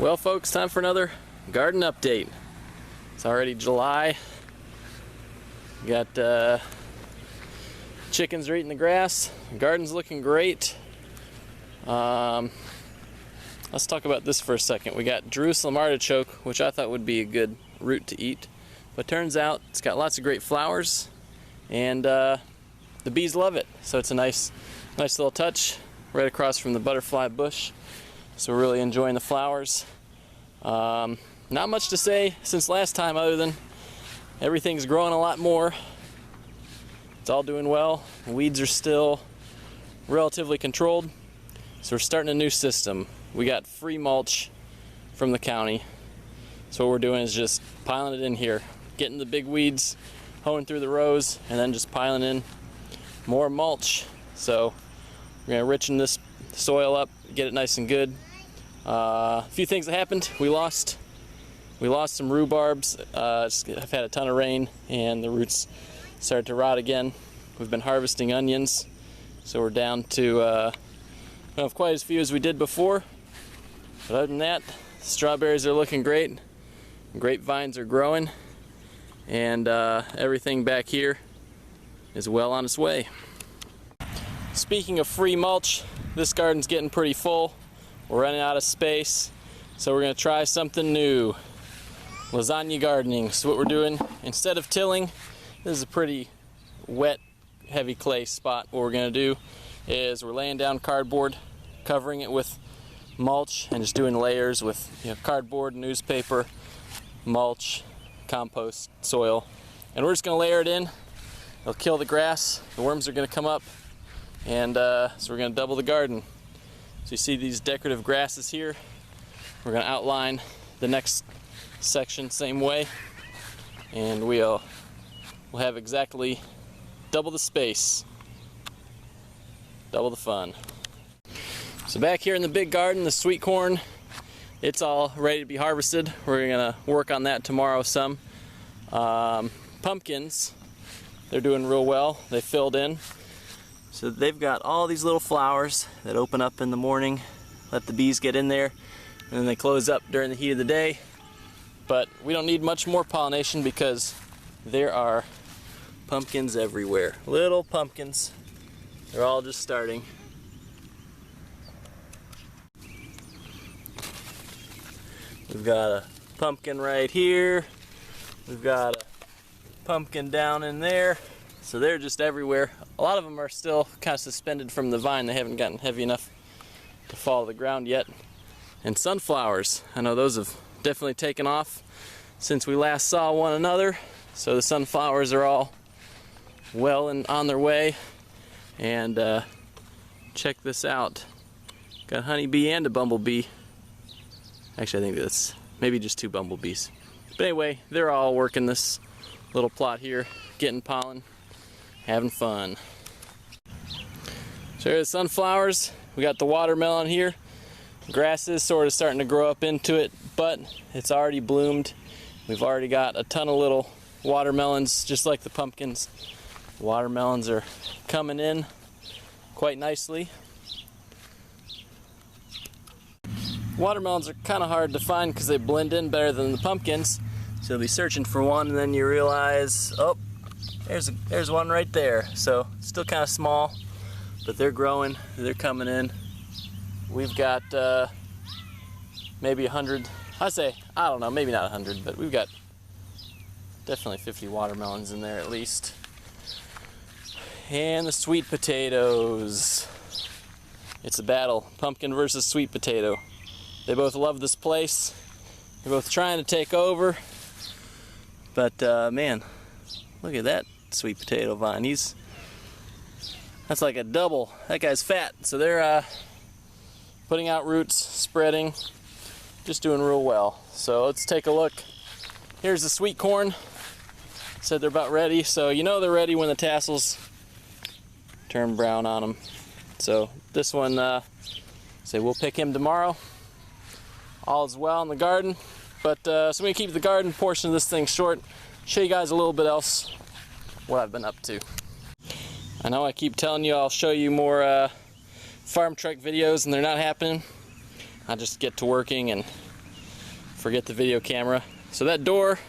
Well folks, time for another garden update. It's already July. Got chickens are eating the grass. The garden's looking great. Let's talk about this for a second. We got Jerusalem artichoke, which I thought would be a good root to eat, but turns out it's got lots of great flowers, and the bees love it. So it's a nice little touch right across from the butterfly bush. So we're really enjoying the flowers. Not much to say since last time, other than everything's growing a lot more. It's all doing well. Weeds are still relatively controlled. So we're starting a new system. We got free mulch from the county. So what we're doing is just piling it in here, getting the big weeds, hoeing through the rows, and then just piling in more mulch. So we're gonna richen this soil up, get it nice and good. A few things that happened. We lost some rhubarbs. I've had a ton of rain and the roots started to rot again. We've been harvesting onions, so we're down to don't have quite as few as we did before. But other than that, strawberries are looking great. Grapevines are growing, and everything back here is well on its way. Speaking of free mulch, this garden's getting pretty full. We're running out of space, so we're going to try something new. Lasagna gardening. So what we're doing, instead of tilling, this is a pretty wet, heavy clay spot. What we're going to do is we're laying down cardboard, covering it with mulch, and just doing layers with cardboard, newspaper, mulch, compost, soil. And we're just going to layer it in. It'll kill the grass. The worms are going to come up, and so we're going to double the garden. So you see these decorative grasses here. We're going to outline the next section same way, and we'll have exactly double the space, double the fun. So back here in the big garden, the sweet corn, it's all ready to be harvested. We're going to work on that tomorrow some. Pumpkins, they're doing real well. They filled in. So they've got all these little flowers that open up in the morning, let the bees get in there, and then they close up during the heat of the day. But we don't need much more pollination because there are pumpkins everywhere. Little pumpkins. They're all just starting. We've got a pumpkin right here. We've got a pumpkin down in there. So they're just everywhere. A lot of them are still kind of suspended from the vine. They haven't gotten heavy enough to fall to the ground yet. And sunflowers, I know those have definitely taken off since we last saw one another. So the sunflowers are all well and on their way. And check this out. Got a honeybee and a bumblebee. Actually, I think that's maybe just two bumblebees. But anyway, they're all working this little plot here, getting pollen, having fun. So here's the sunflowers. We got the watermelon here. Grass is sort of starting to grow up into it, but it's already bloomed. We've already got a ton of little watermelons, just like the pumpkins. The watermelons are coming in quite nicely. Watermelons are kind of hard to find because they blend in better than the pumpkins. So you'll be searching for one, and then you realize, oh, there's one right there. So still kind of small, but they're growing, they're coming in. We've got maybe 100, I don't know, maybe not 100, but we've got definitely 50 watermelons in there at least. And the sweet potatoes. It's a battle, pumpkin versus sweet potato. They both love this place. They're both trying to take over. But man, look at that sweet potato vine. That's like a double. That guy's fat. So they're putting out roots, spreading, just doing real well. So let's take a look. Here's the sweet corn. Said they're about ready. So you know they're ready when the tassels turn brown on them. So this one, we'll pick him tomorrow. All is well in the garden. But so I'm going to keep the garden portion of this thing short. Show you guys a little bit else what I've been up to. I know I keep telling you I'll show you more farm truck videos, and they're not happening. I just get to working and forget the video camera. So that door,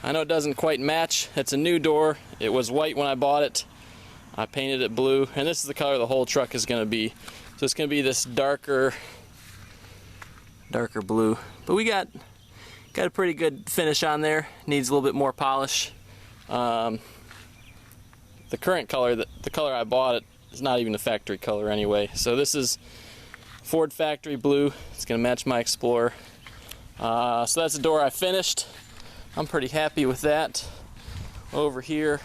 I know it doesn't quite match. It's a new door. It was white when I bought it. I painted it blue, and this is the color the whole truck is going to be. So it's going to be this darker blue. But we got a pretty good finish on there. Needs a little bit more polish. The current color, the color I bought it, is not even a factory color anyway. So this is Ford factory blue. It's going to match my Explorer. So that's the door I finished. I'm pretty happy with that. Over here,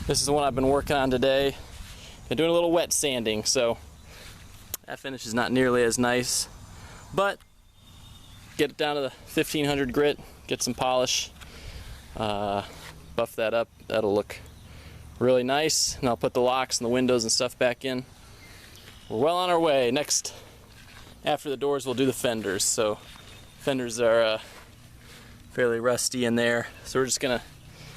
this is the one I've been working on today. Been doing a little wet sanding, so that finish is not nearly as nice. But get it down to the 1500 grit, get some polish, buff that up. That'll look really nice, and I'll put the locks and the windows and stuff back in. We're well on our way. Next, after the doors, we'll do the fenders. So fenders are fairly rusty in there, so we're just gonna,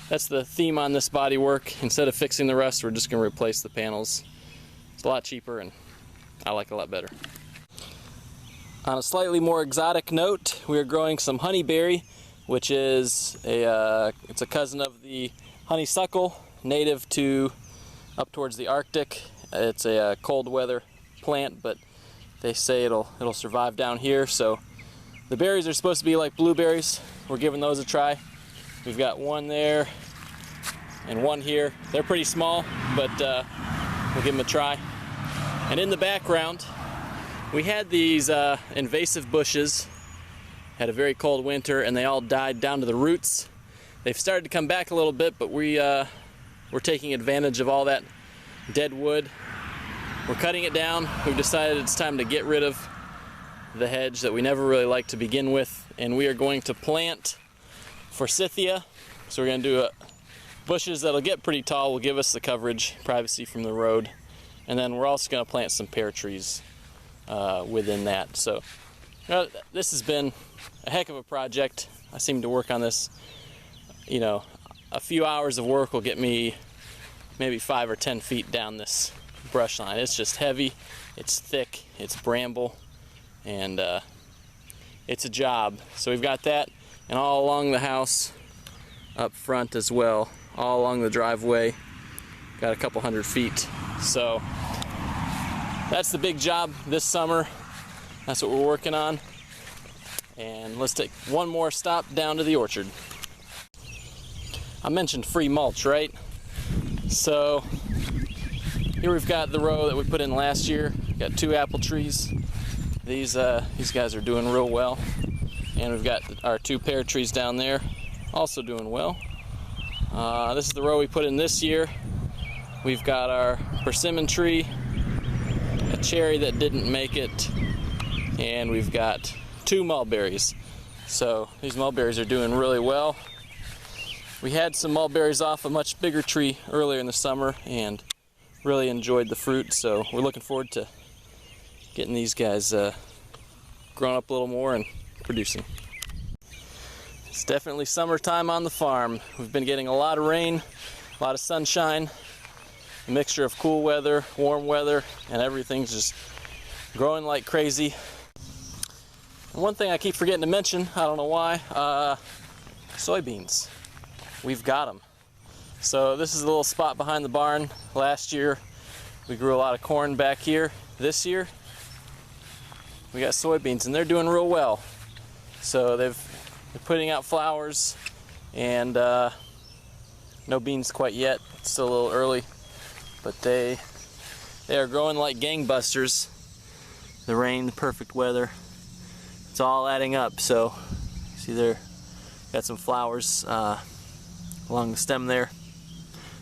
that's the theme on this body work. Instead of fixing the rust, we're just gonna replace the panels. It's a lot cheaper and I like it a lot better. On a slightly more exotic note, we are growing some honeyberry, which is it's a cousin of the honeysuckle, native to up towards the Arctic. It's a cold weather plant, but they say it'll survive down here. So the berries are supposed to be like blueberries. We're giving those a try. We've got one there and one here. They're pretty small, but we'll give them a try. And in the background, we had these invasive bushes. Had a very cold winter, and they all died down to the roots. They've started to come back a little bit, but we're taking advantage of all that dead wood. We're cutting it down. We've decided it's time to get rid of the hedge that we never really liked to begin with, and we are going to plant forsythia. So we're going to do bushes that'll get pretty tall, will give us the coverage, privacy from the road, and then we're also going to plant some pear trees within that. So this has been a heck of a project. I seem to work on this, you know, a few hours of work will get me maybe 5 or 10 feet down this brush line. It's just heavy, it's thick, it's bramble, and it's a job. So we've got that, and all along the house up front as well, all along the driveway, got a couple 100 feet. So that's the big job this summer. That's what we're working on. And let's take one more stop down to the orchard. I mentioned free mulch, right? So here we've got the row that we put in last year. We've got 2 apple trees. These guys are doing real well. And we've got our 2 pear trees down there, also doing well. This is the row we put in this year. We've got our persimmon tree, a cherry that didn't make it, and we've got 2 mulberries. So these mulberries are doing really well. We had some mulberries off a much bigger tree earlier in the summer and really enjoyed the fruit, so we're looking forward to getting these guys grown up a little more and producing. It's definitely summertime on the farm. We've been getting a lot of rain, a lot of sunshine, a mixture of cool weather, warm weather, and everything's just growing like crazy. And one thing I keep forgetting to mention, I don't know why, soybeans. We've got them. So this is a little spot behind the barn. Last year we grew a lot of corn back here. This year we got soybeans, and they're doing real well. So they're putting out flowers, and no beans quite yet. It's still a little early, but they are growing like gangbusters. The rain, the perfect weather, it's all adding up. So see, there got some flowers along the stem there.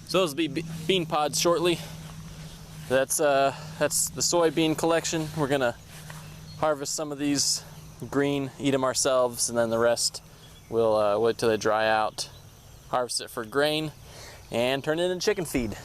So those will be bean pods shortly. That's the soybean collection. We're gonna harvest some of these green, eat them ourselves, and then the rest we'll wait till they dry out, harvest it for grain, and turn it into chicken feed.